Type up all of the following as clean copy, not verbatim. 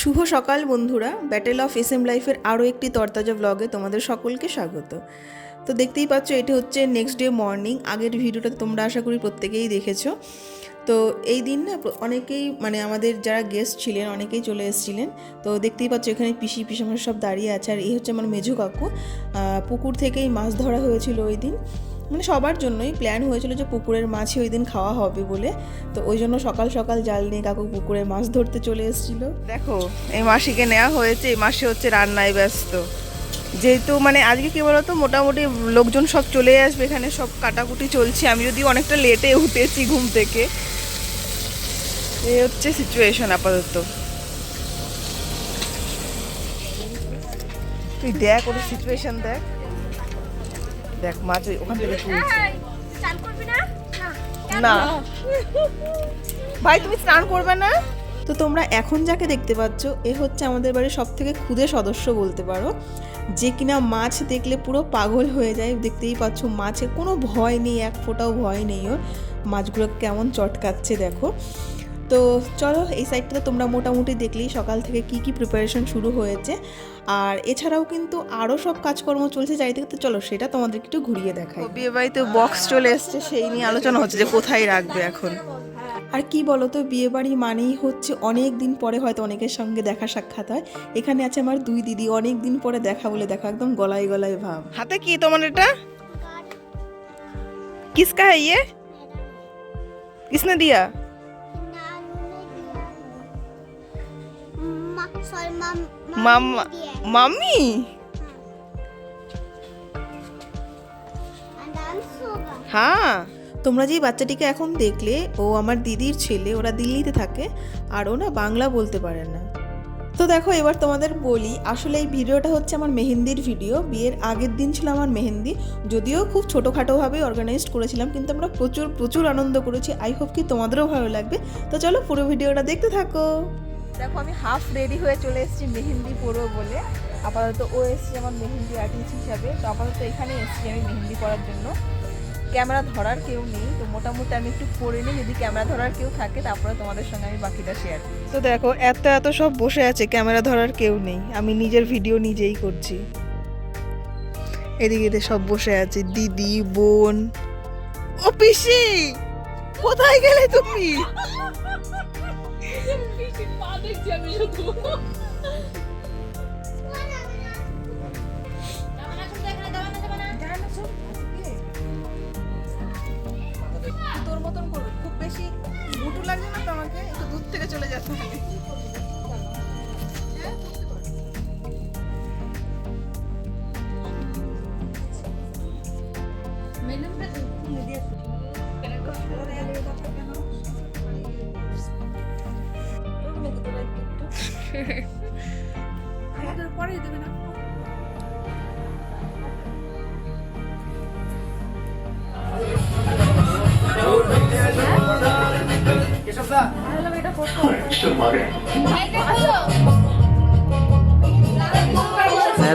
শুভ সকাল বন্ধুরা, battle of SM লাইফের আরও একটি তরতাজা ব্লগে তোমাদের সকলকে স্বাগত। তো দেখতেই পাচ্ছ, এটি হচ্ছে নেক্সট ডে মর্নিং। আগের ভিডিওটা তোমরা আশা করি প্রত্যেকেই দেখেছো। তো এই দিন না অনেকেই আমাদের যারা গেস্ট ছিলেন অনেকেই চলে এসেছিলেন। তো দেখতেই পাচ্ছ এখানে পিসিমা সব দাঁড়িয়ে আছে। আর এই হচ্ছে আমার মেজো কাকু। পুকুর থেকেই মাছ ধরা হয়েছিল ওই দিন, সবার জন্যই প্ল্যান হয়েছিল যে পুকুরের মাছই ওই দিন খাওয়া হবে বলে। তো ওই জন্য সকাল সকাল জাল নিয়ে কাকু পুকুরে মাছ ধরতে চলে এসেছিল। দেখো এই মাসিকে নেওয়া হয়েছে, এই মাসে হচ্ছে রান্নায় ব্যস্ত। যেহেতু আজকে কি বলতো, মোটামুটি লোকজন সব চলে আসবে, এখানে সব কাটাকুটি চলছে। আমি যদিও অনেকটা লেটে উঠেছি ঘুম থেকে। এই হচ্ছে সিচুয়েশন আপাতত। তুই দেখ ওর সিচুয়েশন, দেখ দেখ মাছ ওখান থেকে তুলছে। না ভাই, তুমি স্নান করবে না? তো তোমরা এখন যাকে দেখতে পাচ্ছ, এ হচ্ছে আমাদের বাড়ির সব থেকে ক্ষুদে সদস্য বলতে পারো, যে কিনা মাছ দেখলে পুরো পাগল হয়ে যায়। দেখতেই পাচ্ছ মাছের কোনো ভয় নেই, এক ফোঁটাও ভয় নেই ওর। মাছগুলো কেমন চটকাচ্ছে দেখো। তো চলো, এই সাইডটাতে তোমরা মোটামুটি দেখলেই সকাল থেকে কি কি প্রিপারেশন শুরু হয়েছে। আর এছাড়াও কিন্তু আরও সব কাজকর্ম চলছে চারিদিকে। তো চলো সেটা তোমাদেরকে একটু ঘুরিয়ে দেখাই। বিয়ে বাড়িতে বক্স চলে এসছে, সেই নিয়ে আলোচনা হচ্ছে যে কোথায় রাখবে এখন। আর কি বলো তো, বিয়ে বাড়ি মানেই হচ্ছে অনেক দিন পরে হয়তো অনেকের সঙ্গে দেখা সাক্ষাৎ হয়। এখানে আছে আমার দুই দিদি, অনেক দিন পরে দেখা বলে দেখা, একদম গলায় গলায় ভাব। হাতে কি তোমার এটা? কিসকা है ये? किसने दिया? মাম্মি। হ্যাঁ, তোমরা যে বাচ্চাটিকে এখন দেখলে, ও আমার দিদির ছেলে। ওরা দিল্লিতে থাকে আর ও না বাংলা বলতে পারে না। তো দেখো এবার তোমাদের বলি, আসলে এই ভিডিওটা হচ্ছে আমার মেহেন্দির ভিডিও। বিয়ের আগের দিন ছিল আমার মেহেন্দি, যদিও খুব ছোটোখাটোভাবে অর্গানাইজড করেছিলাম, কিন্তু আমরা প্রচুর প্রচুর আনন্দ করেছি। আই হোপ কি তোমাদেরও ভালো লাগবে। তো চলো পুরো ভিডিওটা দেখতে থাকো। দেখো আমি হাফ রেডি হয়ে চলে এসেছি মেহেন্দি পরবো বলে। আপাতত ও এসেছি আমার মেহেন্দি আর্টিস্ট হিসাবে। তো আপাতত এখানে এসেছি আমি মেহেন্দি করার জন্য। ক্যামেরা ধরার কেউ নেই, তো মোটামুটি আমি একটু পরে নিই, যদি ক্যামেরা ধরার কেউ থাকে তারপরে তোমাদের সঙ্গে আমি বাকিটা শেয়ার করি। তো দেখো এত এত সব বসে আছে, ক্যামেরা ধরার কেউ নেই, আমি নিজের ভিডিও নিজেই করছি। এদিকে সব বসে আছে, দিদি, বোন। ও পিসি, কোথায় গেলে তুমি? তোর মতন করবে, খুব বেশি মুটু লাগছে না তো, আমাকে একটু দূর থেকে চলে যেতে হবে। পরে দেবে না।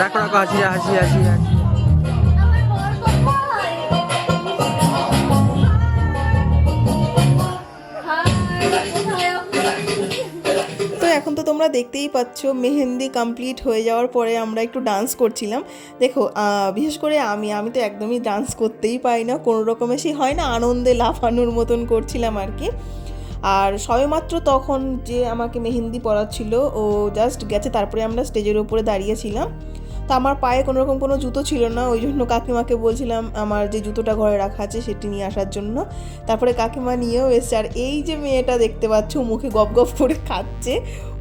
রাখো রাখো, হাসি হাসি হাসি হাসি। তো এখন তো তোমরা দেখতেই পাচ্ছ মেহেন্দি কমপ্লিট হয়ে যাওয়ার পরে আমরা একটু ডান্স করছিলাম। দেখো বিশেষ করে আমি তো একদমই ডান্স করতেই পারি না, কোনো রকমের সেই হয় না আনন্দে লাফানোর মতন করছিলাম আর কি। আর সবেমাত্র তখন যে আমাকে মেহেন্দি পরাচ্ছিল ও জাস্ট গেছে, তারপরে আমরা স্টেজের উপরে দাঁড়িয়েছিলাম। তো আমার পায়ে কোনো রকম কোনো জুতো ছিল না, ওই জন্য কাকিমাকে বলছিলাম আমার যে জুতোটা ঘরে রাখা আছে সেটি নিয়ে আসার জন্য। তারপরে কাকিমা নিয়েও এসছে। আর এই যে মেয়েটা দেখতে পাচ্ছ মুখে গপ গপ করে খাচ্ছে,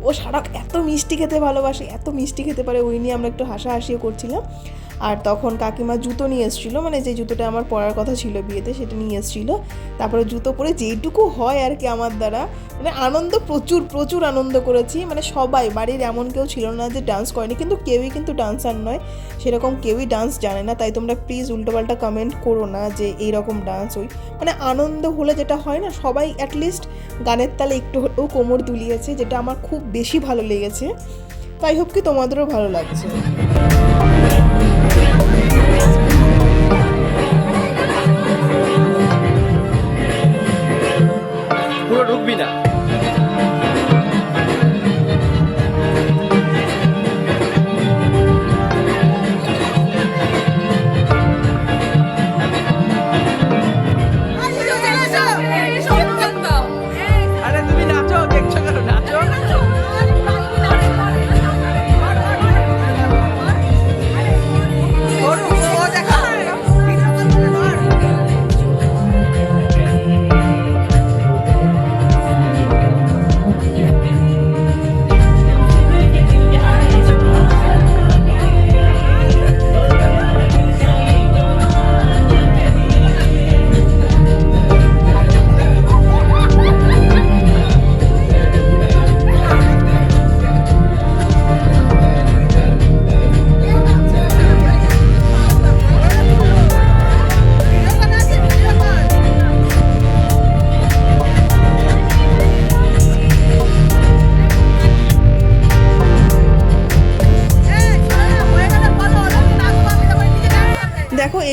ও সারা এত মিষ্টি খেতে ভালোবাসে, এত মিষ্টি খেতে পারে, ওই নিয়ে আমরা একটু হাসাহাসিও করছিলাম। আর তখন কাকিমা জুতো নিয়ে এসেছিলো, যে জুতোটা আমার পরার কথা ছিল বিয়েতে সেটা নিয়ে এসেছিলো। তারপরে জুতো পরে যেইটুকু হয় আর কি আমার দ্বারা, আনন্দ প্রচুর প্রচুর আনন্দ করেছি। সবাই বাড়ির এমন কেউ ছিল না যে ডান্স করেনি, কিন্তু কেউই কিন্তু ডান্সার নয়, সেরকম কেউই ডান্স জানে না। তাই তোমরা প্লিজ উল্টোপাল্টা কমেন্ট করো না যে এইরকম ডান্স ওই আনন্দ হলে যেটা হয় না, সবাই অ্যাটলিস্ট গানের তালে একটু হলেও কোমর দুলিয়েছে, যেটা আমার খুব বেশি ভালো লেগেছে। তাই হোপ কি তোমাদেরও ভালো লাগছে। পুরো ঢুকবি না।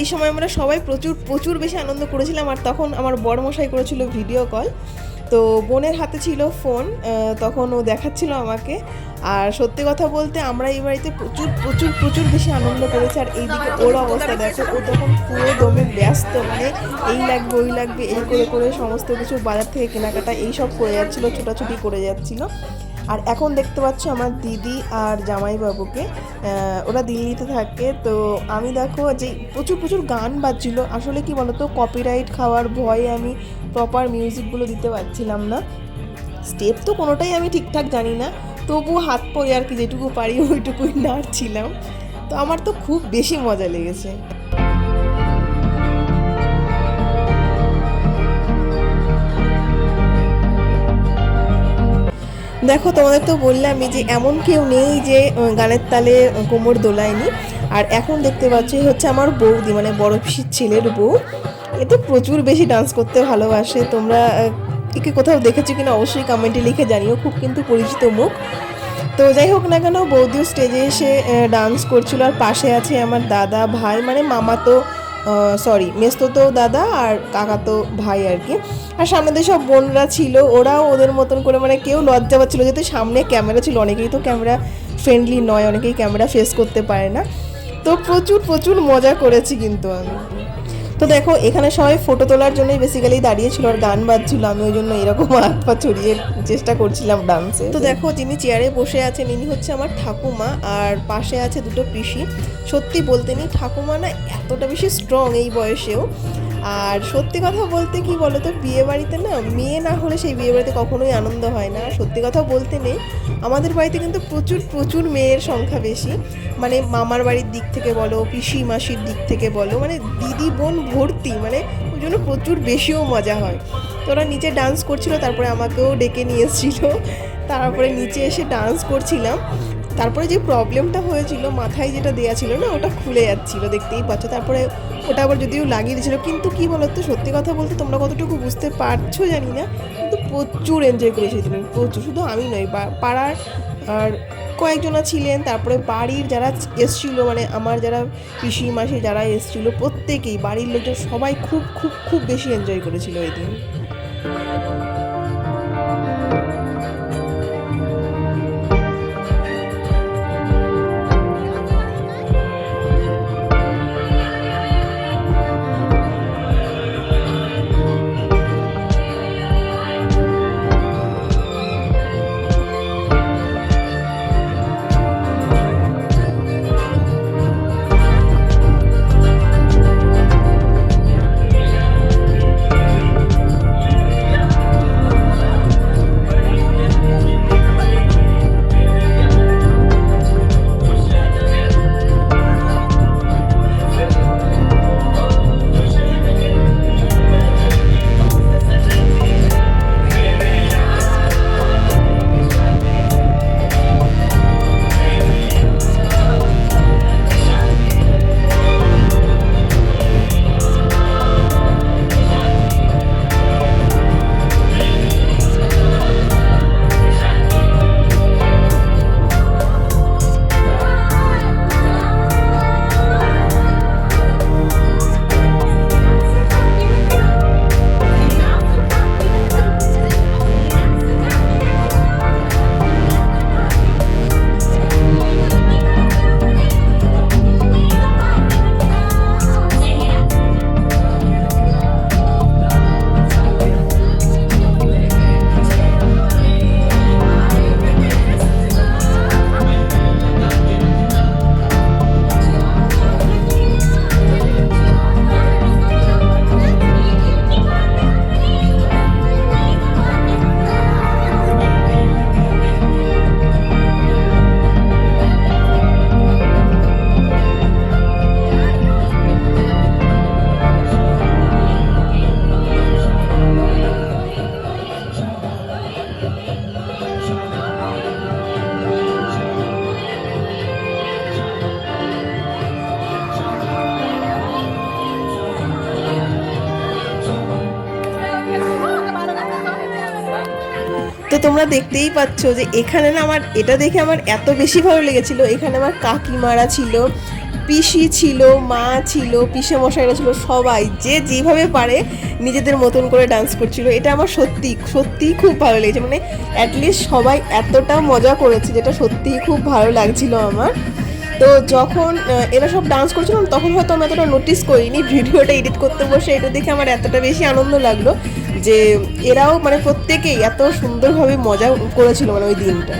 এই সময় আমরা সবাই প্রচুর প্রচুর বেশি আনন্দ করেছিলাম। আর তখন আমার বড়মশাই করেছিল ভিডিও কল, তো বোনের হাতে ছিল ফোন, তখন ও দেখাচ্ছিল আমাকে। আর সত্যি কথা বলতে আমরা এই বাড়িতে প্রচুর প্রচুর প্রচুর বেশি আনন্দ করেছি। আর এইদিকে ওর অবস্থা দেখো, ও তখন পুরো দমে ব্যস্ত, মানে এই লাগবে ওই লাগবে এই করে করে সমস্ত কিছু বাজার থেকে কেনাকাটা এইসব করে যাচ্ছিলো, ছোটাছুটি করে যাচ্ছিলো। আর এখন দেখতে পাচ্ছ আমার দিদি আর জামাইবাবুকে, ওরা দিল্লিতে থাকে। তো আমি দেখো যে প্রচুর প্রচুর গান বাজছিল, আসলে কি বলতো কপিরাইট খাওয়ার ভয়ে আমি প্রপার মিউজিকগুলো দিতে পারছিলাম না। স্টেপ তো কোনোটাই আমি ঠিকঠাক জানি না, তবু হাত পরে আর কি যেটুকু পারি ওইটুকুই নাড়ছিলাম। তো আমার তো খুব বেশি মজা লেগেছে। দেখো তোমাদের তো বললামই যে এমন কেউ নেই যে গানের তালে কোমর দোলায়নি। আর এখন দেখতে পাচ্ছি হচ্ছে আমার বৌদি, মানে বড় পিসির ছেলের বউ। এ তো প্রচুর বেশি ডান্স করতে ভালোবাসে। তোমরা একে কোথাও দেখেছো কিনা অবশ্যই কমেন্টে লিখে জানিও, খুব কিন্তু পরিচিত মুখ। তো যাই হোক না কেন, বৌদিও স্টেজে এসে ডান্স করছিল। আর পাশে আছে আমার দাদা ভাই, মানে মামা তো মেজতো তো দাদা আর কাকা তো ভাই আর কি। আর সামনে দিয়ে সব বোনরা ছিল, ওরাও ওদের মতন করে, মানে কেউ লজ্জা পাচ্ছিলো যেহেতু সামনে ক্যামেরা ছিল। অনেকেই তো ক্যামেরা ফ্রেন্ডলি নয়, অনেকেই ক্যামেরা ফেস করতে পারে না। তো প্রচুর প্রচুর মজা করেছি কিন্তু আমি। তো দেখো এখানে সবাই ফটো তোলার জন্যই বেসিক্যালি দাঁড়িয়েছিল, আর গান বাজছিল। আমি ওই জন্য এরকম হাত পা ছড়িয়ে চেষ্টা করছিলাম ডান্সে। তো দেখো যিনি চেয়ারে বসে আছেন ইনি হচ্ছে আমার ঠাকুমা, আর পাশে আছে দুটো পিসি। সত্যি বলতে নি ঠাকুমা না এতটা বেশি স্ট্রং এই বয়সেও। আর সত্যি কথা বলতে কি বলতো, বিয়ে বাড়িতে না মেয়ে না হলে সেই বিয়ে বাড়িতে কখনোই আনন্দ হয় না। সত্যি কথা বলতে নেই, আমাদের বাড়িতে কিন্তু প্রচুর প্রচুর মেয়ের সংখ্যা বেশি, মানে মামার বাড়ির দিক থেকে বলো, পিসি মাসির দিক থেকে বলো, মানে দিদি বোন ভর্তি, মানে ওই জন্য প্রচুর বেশিও মজা হয়। তো ওরা নিচে ডান্স করছিল, তারপরে আমাকেও ডেকে নিয়ে এসেছিলো, তারপরে নিচে এসে ডান্স করছিলাম। তারপরে যে প্রবলেমটা হয়েছিল, মাথায় যেটা দেওয়া ছিল না ওটা খুলে যাচ্ছিলো, দেখতেই পাচ্ছ। তারপরে ওটা আবার যদিও লাগিয়ে দিয়েছিলো, কিন্তু কী বলতো সত্যি কথা বলতে তোমরা কতটুকু বুঝতে পারছো জানি না, কিন্তু প্রচুর এনজয় করেছি তুমি, প্রচুর। শুধু আমি নই, পাড়ার আর কয়েকজনা ছিলেন, তারপরে বাড়ির যারা এসছিলো, মানে আমার যারা পিসি মাসি যারা এসছিলো প্রত্যেকেই, বাড়ির লোকজন সবাই খুব খুব খুব বেশি এনজয় করেছিল এই দিন। তো তোমরা দেখতেই পাচ্ছ যে এখানে না আমার এটা দেখে আমার এত বেশি ভালো লেগেছিল। এখানে আমার কাকিমারা ছিল, পিসি ছিল, মা ছিল, পিসে মশাইরা ছিল, সবাই যে যেভাবে পারে নিজেদের মতন করে ডান্স করছিল। এটা আমার সত্যি সত্যিই খুব ভালো লেগেছে, মানে অ্যাটলিস্ট সবাই এতটা মজা করেছে যেটা সত্যিই খুব ভালো লাগছিল আমার। তো যখন এরা সব ডান্স করছিল তখন হয়তো আমি এতটা নোটিস করিনি, ভিডিওটা এডিট করতে বসে এটা দেখে আমার এতটা বেশি আনন্দ লাগলো যে এরাও মানে প্রত্যেকেই এত সুন্দরভাবে মজা করেছিল মানে ওই দিনটা।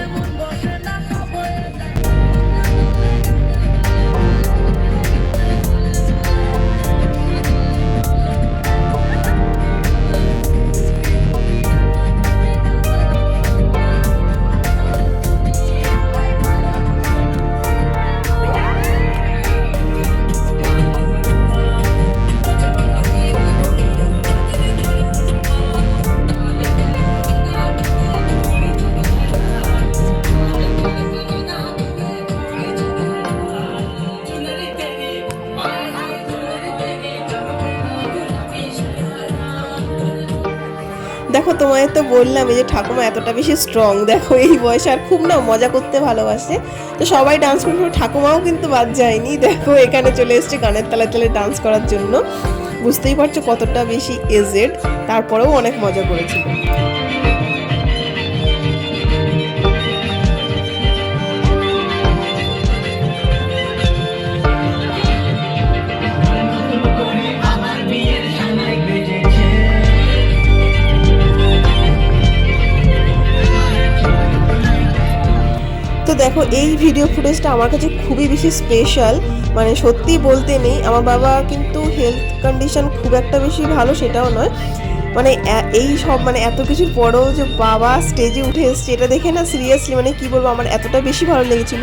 দেখো তোমায় তো বললাম এই যে ঠাকুমা এতটা বেশি স্ট্রং, দেখো এই বয়সে আর খুব না মজা করতে ভালোবাসে। তো সবাই ডান্স করছিল, ঠাকুমাও কিন্তু বাদ যায়নি, দেখো এখানে চলে এসছে গানের তালে তালে ডান্স করার জন্য। বুঝতেই পারছো কতটা বেশি এজেড, তারপরেও অনেক মজা করেছিল। তো দেখো এই ভিডিও ফুটেজটা আমার কাছে খুবই বেশি স্পেশাল, মানে সত্যি বলতে নেই, আমার বাবা কিন্তু হেলথ কন্ডিশন খুব একটা বেশি ভালো সেটাও নয়, মানে এই সব মানে এত কিছুর পরেও যে বাবা স্টেজে উঠে এসছে এটা দেখে না সিরিয়াসলি মানে কি বলবো আমার এতটা বেশি ভালো লেগেছিল।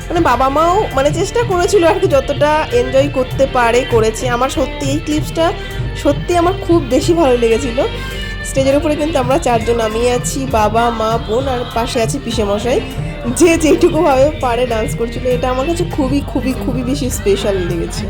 মানে বাবা মাও মানে চেষ্টা করেছিল আর কি যতটা এনজয় করতে পারে করেছে। আমার সত্যি এই ক্লিপসটা সত্যি আমার খুব বেশি ভালো লেগেছিল। স্টেজের উপরে কিন্তু আমরা চারজন, আমি আছি, বাবা, মা, বোন আর পাশে আছি পিসে মশাই, যে যেটুকুভাবে পারে ডান্স করছিল। এটা আমার কাছে খুবই খুবই খুবই বেশি স্পেশাল লেগেছে।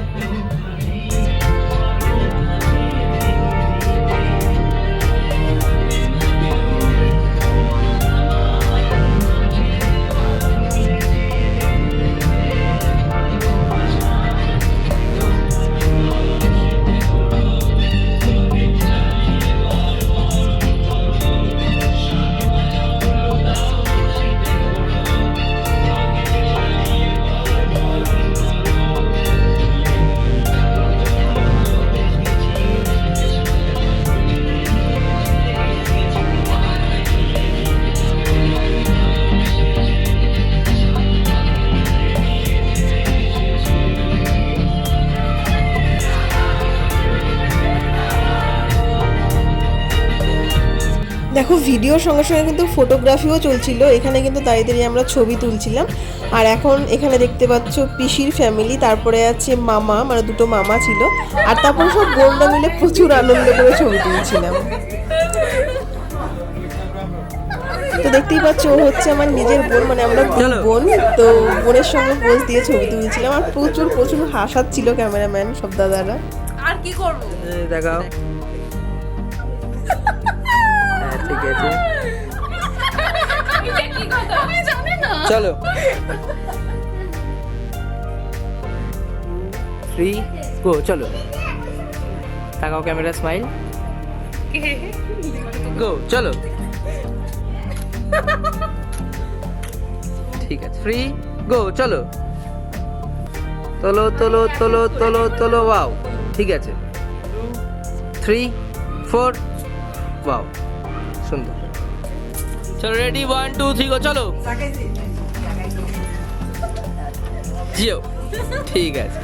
দেখো ভিডিওর সঙ্গে সঙ্গে কিন্তু ফটোগ্রাফিও চলছিল, এখানে কিন্তু দাঁড়িয়ে দাঁড়িয়ে আমরা ছবি তুলছিলাম। আর এখন এখানে দেখতে পাচ্ছ পিসির ফ্যামিলি, তারপরে আছে মামা, মানে দুটো মামা ছিল, আর তারপরে সব বোনরা মিলে প্রচুর আনন্দ করে ছবি তুলছিলাম। তো দেখতেই পাচ্ছ ও হচ্ছে আমার নিজের বোন, মানে আমরা বোন, তো বোনের সঙ্গে পোজ দিয়ে ছবি তুলছিলাম। আর প্রচুর প্রচুর হাসাচ্ছিল ক্যামেরাম্যান সব দাদারা। আর কি করব দেখাও, ঠিক আছে চলো। 3 গো চলো। তাকাও ক্যামেরা, স্মাইল, গো চলো। ঠিক আছে 3 গো চলো। তোলো তোলো তোলো তোলো তোলো, ওয়াও ঠিক আছে। 3 4 ওয়াও সুন্দর। চলো রেডি 1 2 3 গো চলো। জিও ঠিক আছে।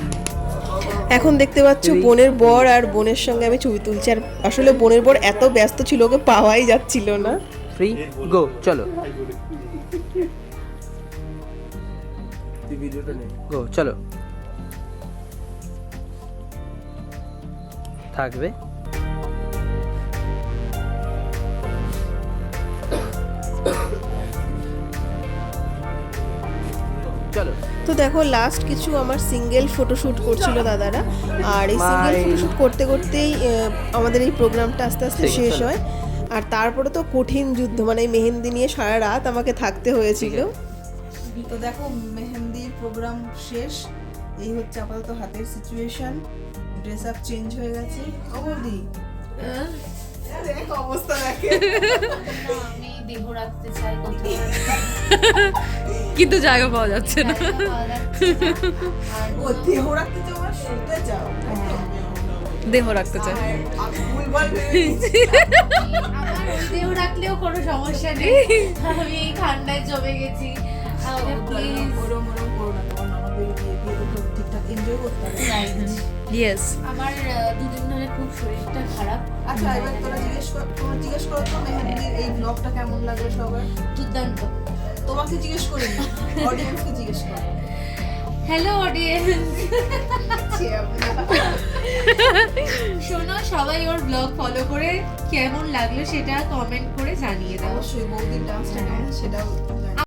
এখন দেখতে পাচ্ছ বোনের বর আর বোনের সঙ্গে আমি ছবি তুলছি, আর আসলে বোনের বর এত ব্যস্ত ছিল ওকে পাওয়াই যাচ্ছিল না। 3 গো চলো। গো চলো। থাকবে চলো। তো দেখো লাস্ট কিছু আমার সিঙ্গেল ফটোশ্যুট করছিল দাদারা, আর এই সিঙ্গেল ফটোশ্যুট করতে করতেই আমাদের এই প্রোগ্রামটা আস্তে আস্তে শেষ হয়। আর তারপরে তো কঠিন যুদ্ধ, মানে এই মেহেন্দি নিয়ে সারা রাত আমাকে থাকতে হয়েছিল। তো দেখো মেহেন্দির প্রোগ্রাম শেষ, এই হচ্ছে আপাতত হাতের সিচুয়েশন, ড্রেস আপ চেঞ্জ হয়ে গেছে। ও বৌদি দেখ অবস্থা দেখে। আমি দেহ রাখতে চাই কোথাও, কিন্তু জায়গা পাওয়া যাচ্ছে না। জায়গা পাওয়া যাচ্ছে না। আর ও দেহ রাখতে চাও আর শুতে চাও। দেহ রাখতে চাই। আমি ভুলভাল ভেবে নিয়েছি। আমার ওই দেহ রাখলেও কোনো সমস্যা নেই, আমি এই ঠান্ডায় জমে গেছি। প্লিজ ওরম করো না, কারণ আমাদের বিয়ে তো ঠিকঠাক এনজয় করতে হবে। ইয়েস। আমার দুদিন ধরে খুব শরীরটা খারাপ। আচ্ছা এবার তোমরা জিজ্ঞেস করো তো মেহেন্দির এই ব্লগটা কেমন লাগলো সবার? দুর্দান্ত। তোমাকে জিজ্ঞেস করিনি, অডিয়েন্সকে জিজ্ঞেস করো। হ্যালো অডিয়েন্স, শোনো সবাই ওর ব্লগ ফলো করে কেমন লাগলো সেটা কমেন্ট করে জানিয়ে দাও। অবশ্যই বৌদির ডান্সটা কেমন সেটাও